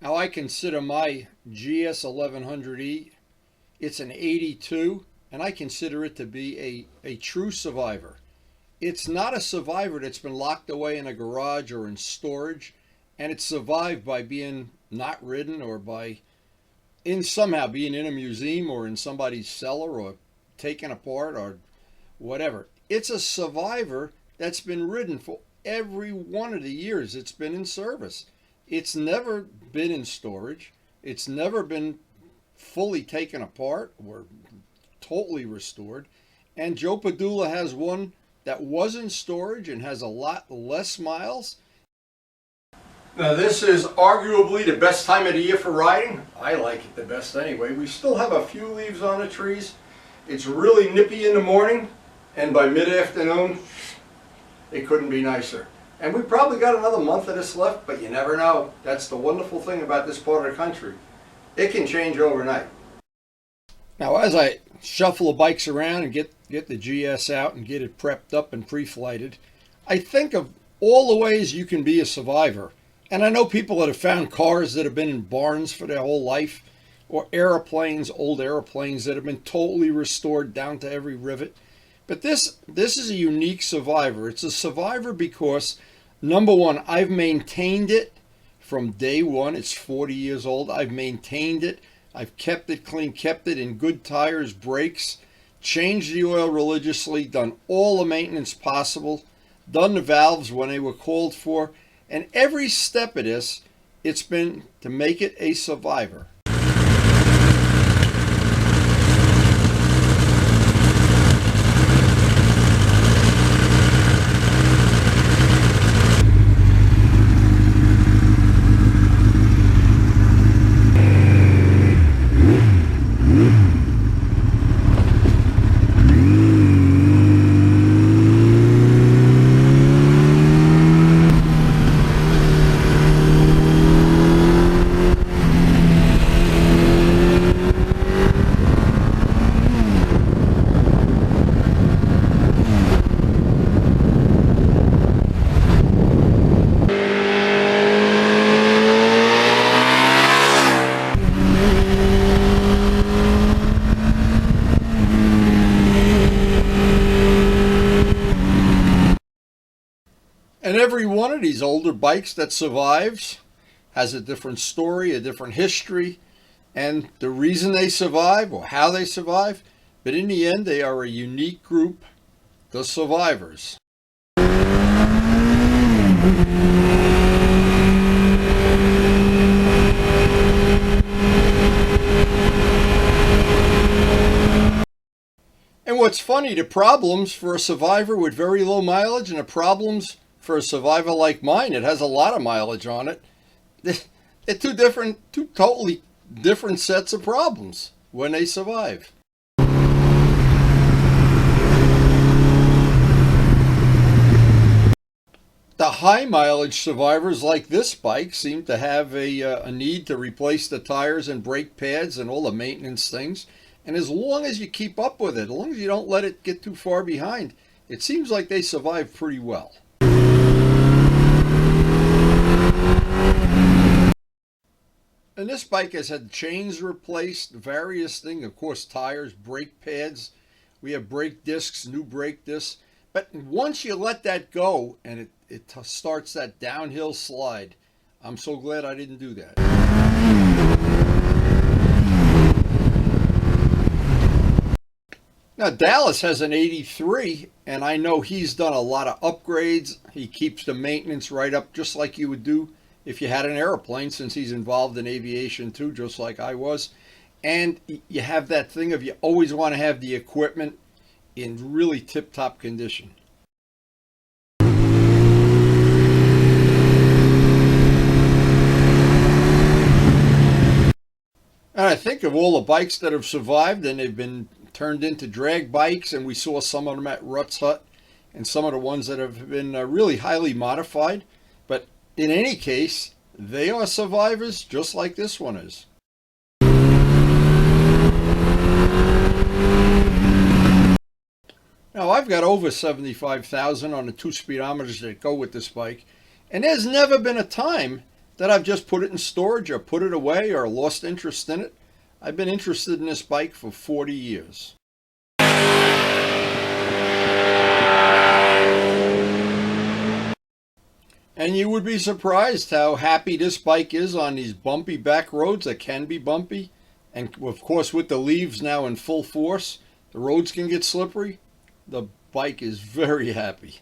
Now I consider my GS1100E, it's an 82, and I consider it to be a true survivor. It's not a survivor that's been locked away in a garage or in storage, and it's survived by being not ridden or by somehow being in a museum or in somebody's cellar or taken apart or whatever. It's a survivor that's been ridden for every one of the years it's been in service. It's never been in storage. It's never been fully taken apart or totally restored. And Joe Padula has one that was in storage and has a lot less miles. Now this is arguably the best time of the year for riding. I like it the best anyway. We still have a few leaves on the trees. It's really nippy in the morning, and by mid-afternoon it couldn't be nicer. And we probably got another month of this left, but you never know. That's the wonderful thing about this part of the country. It can change overnight. Now as I shuffle the bikes around and get the GS out and get it prepped up and pre-flighted, I think of all the ways you can be a survivor. And I know people that have found cars that have been in barns for their whole life, or airplanes, old airplanes that have been totally restored down to every rivet. But this is a unique survivor. It's a survivor because, number one, I've maintained it from day one. It's 40 years old. I've maintained it. I've kept it clean, kept it in good tires, brakes, changed the oil religiously, done all the maintenance possible, done the valves when they were called for. And every step of this, it's been to make it a survivor. And every one of these older bikes that survives has a different story, a different history, and the reason they survive or how they survive. But in the end, they are a unique group, the survivors. And what's funny, the problems for a survivor with very low mileage and the problems for a survivor like mine, it has a lot of mileage on it. They're two totally different sets of problems when they survive. The high mileage survivors like this bike seem to have a need to replace the tires and brake pads and all the maintenance things. And as long as you keep up with it, as long as you don't let it get too far behind, it seems like they survive pretty well. And this bike has had chains replaced, various things, of course, tires, brake pads. We have brake discs, new brake discs. But once you let that go and it starts that downhill slide, I'm so glad I didn't do that. Now, Dallas has an 83, and I know he's done a lot of upgrades. He keeps the maintenance right up, just like you would do if you had an airplane, since he's involved in aviation too, just like I was. And you have that thing of you always want to have the equipment in really tip-top condition. And I think of all the bikes that have survived and they've been turned into drag bikes, and we saw some of them at Rutt's Hut and some of the ones that have been really highly modified. But in any case, they are survivors just like this one is. Now, I've got over 75,000 on the 2 speedometers that go with this bike, and there's never been a time that I've just put it in storage or put it away or lost interest in it. I've been interested in this bike for 40 years. And you would be surprised how happy this bike is on these bumpy back roads that can be bumpy. And of course, with the leaves now in full force, the roads can get slippery. The bike is very happy.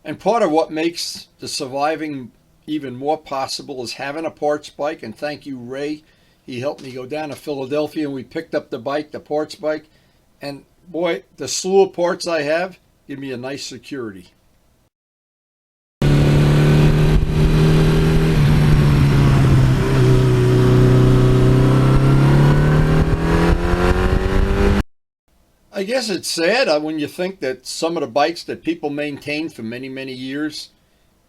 And part of what makes the surviving even more possible is having a parts bike. And thank you, Ray. He helped me go down to Philadelphia and we picked up the bike, the parts bike. And boy, the slew of parts I have give me a nice security. I guess it's sad when you think that some of the bikes that people maintained for many, many years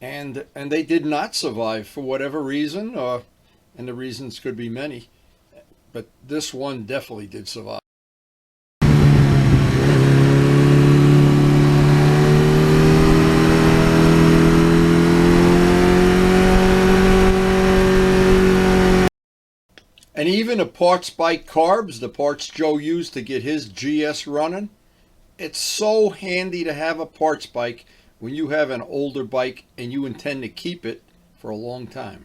and they did not survive for whatever reason, and the reasons could be many, but this one definitely did survive. And even the parts bike carbs, the parts Joe used to get his GS running, it's so handy to have a parts bike when you have an older bike and you intend to keep it for a long time.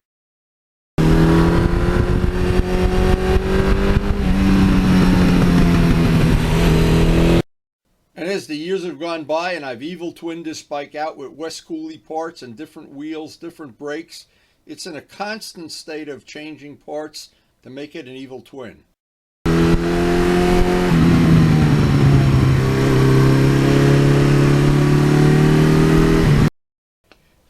And as the years have gone by and I've evil twinned this bike out with West Cooley parts and different wheels, different brakes, it's in a constant state of changing parts to make it an evil twin.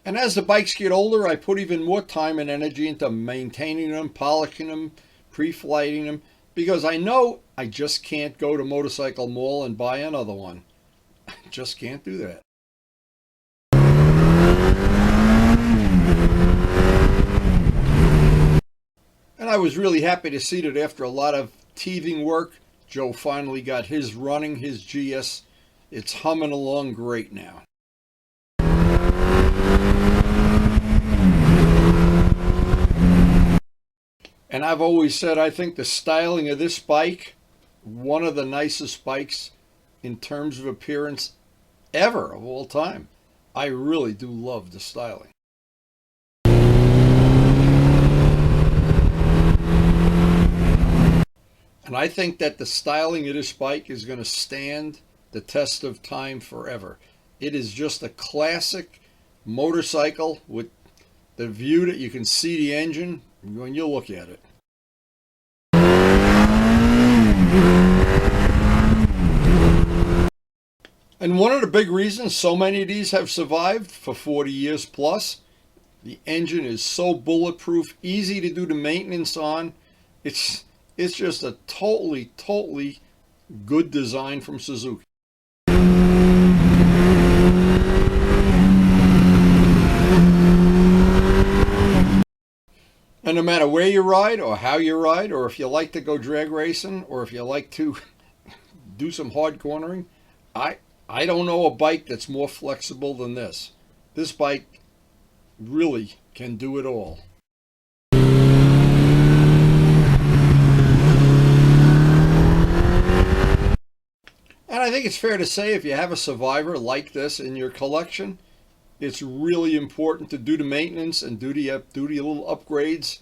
And as the bikes get older, I put even more time and energy into maintaining them, polishing them, pre-flighting them, because I know I just can't go to Motorcycle Mall and buy another one. I just can't do that. And I was really happy to see that after a lot of teething work, Joe finally got his running, his GS. It's humming along great now. And I've always said I think the styling of this bike, one of the nicest bikes in terms of appearance ever of all time. I really do love the styling. And I think that the styling of this bike is going to stand the test of time forever. It is just a classic motorcycle with the view that you can see the engine when you look at it. And one of the big reasons so many of these have survived for 40 years plus, the engine is so bulletproof, easy to do the maintenance on. It's just a totally good design from Suzuki. And no matter where you ride or how you ride, or if you like to go drag racing, or if you like to do some hard cornering, I don't know a bike that's more flexible than this. This bike really can do it all. And I think it's fair to say if you have a Survivor like this in your collection, it's really important to do the maintenance and do the little upgrades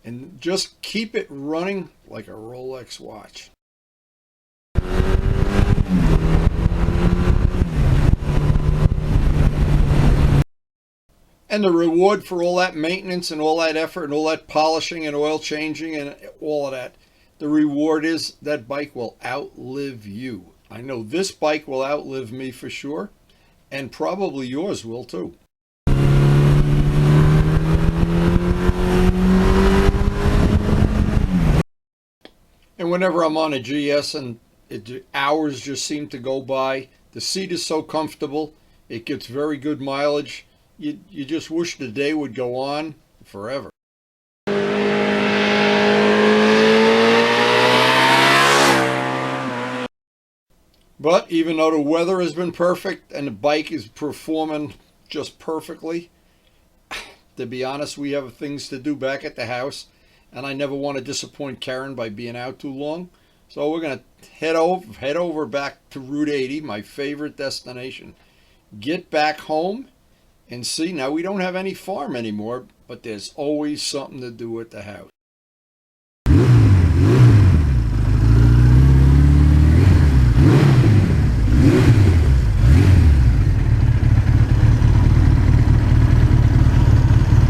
and just keep it running like a Rolex watch. And the reward for all that maintenance and all that effort and all that polishing and oil changing and all of that, the reward is that bike will outlive you. I know this bike will outlive me for sure, and probably yours will too. And whenever I'm on a GS and hours just seem to go by, the seat is so comfortable, it gets very good mileage. You just wish the day would go on forever. But even though the weather has been perfect and the bike is performing just perfectly, to be honest, we have things to do back at the house, and I never want to disappoint Karen by being out too long. So we're going to head over back to Route 80, my favorite destination. Get back home and see. Now, we don't have any farm anymore, but there's always something to do at the house.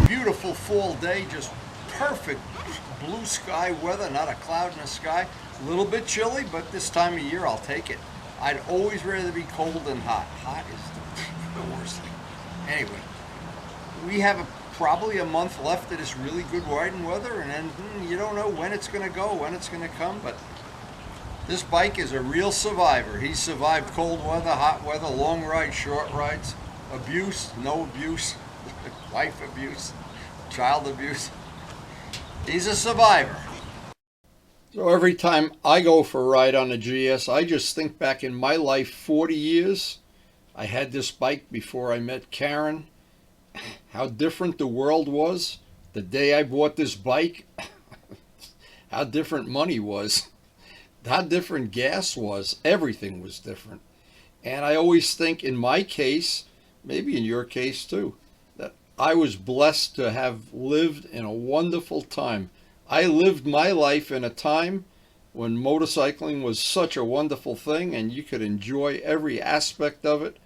Beautiful fall day, just perfect blue sky weather, not a cloud in the sky. A little bit chilly, but this time of year I'll take it. I'd always rather be cold than hot. Hot is the worst thing. Anyway, we have probably a month left of this really good riding weather, and then you don't know when it's going to go, when it's going to come, but this bike is a real survivor. He's survived cold weather, hot weather, long rides, short rides, abuse, no abuse, wife abuse, child abuse. He's a survivor. So every time I go for a ride on a GS, I just think back in my life, 40 years. I had this bike before I met Karen. How different the world was the day I bought this bike. How different money was. How different gas was. Everything was different. And I always think in my case, maybe in your case too, that I was blessed to have lived in a wonderful time. I lived my life in a time when motorcycling was such a wonderful thing and you could enjoy every aspect of it.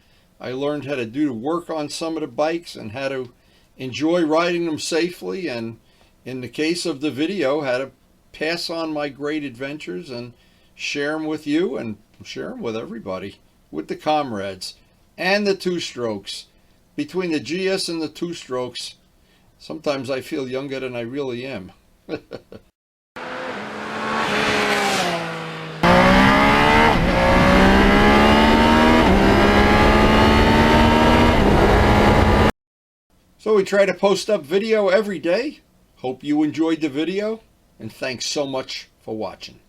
I learned how to do work on some of the bikes and how to enjoy riding them safely, and in the case of the video, how to pass on my great adventures and share them with you and share them with everybody, with the comrades and the two-strokes. Between the GS and the two-strokes, sometimes I feel younger than I really am. So we try to post up video every day. Hope you enjoyed the video, and thanks so much for watching.